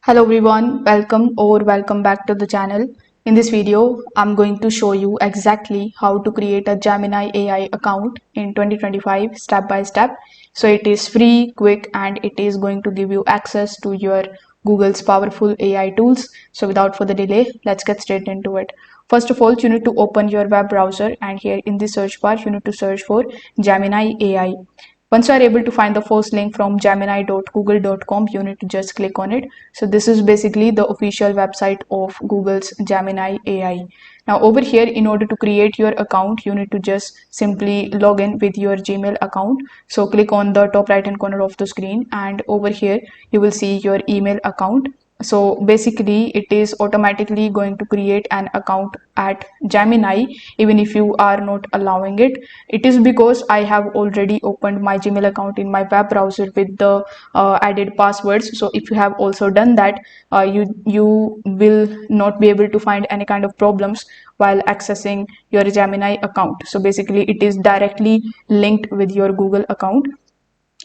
Hello everyone, welcome back to the channel. In this video, I'm going to show you exactly how to create a Gemini AI account in 2025 step by step. So it is free, quick, and it is going to give you access to your Google's powerful AI tools. So without further delay, let's get straight into it. First of all, you need to open your web browser, and here in the search bar, you need to search for Gemini AI. Once you are able to find the first link from gemini.google.com, you need to just click on it. So this is basically the official website of Google's Gemini AI. Now over here, in order to create your account, you need to just simply log in with your Gmail account. So click on the top right hand corner of the screen, and over here you will see your email account. So basically it is automatically going to create an account at Gemini even if you are not allowing it. It is because I have already opened my Gmail account in my web browser with the added passwords. So if you have also done that, you will not be able to find any kind of problems while accessing your Gemini account. So basically it is directly linked with your Google account.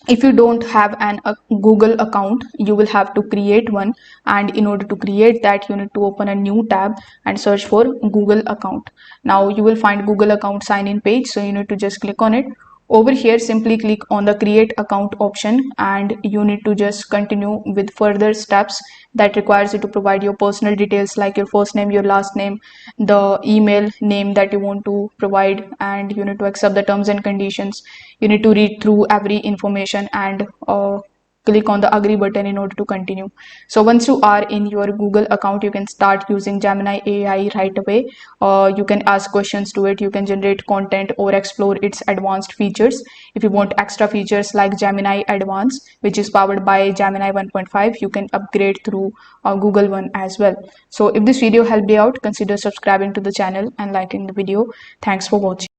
If you don't have a Google account, you will have to create one, and in order to create that, you need to open a new tab and search for Google account. Now you will find Google account sign in page, so you need to just click on it. Over here, simply click on the create account option, and you need to just continue with further steps that requires you to provide your personal details like your first name, your last name, the email name that you want to provide, and you need to accept the terms and conditions. You need to read through every information and click on the agree button in order to continue. So once you are in your Google account, you can start using Gemini AI right away. You can ask questions to it, you can generate content or explore its advanced features. If you want extra features like Gemini Advanced, which is powered by Gemini 1.5, you can upgrade through Google One as well. So if this video helped you out, consider subscribing to the channel and liking the video. Thanks for watching.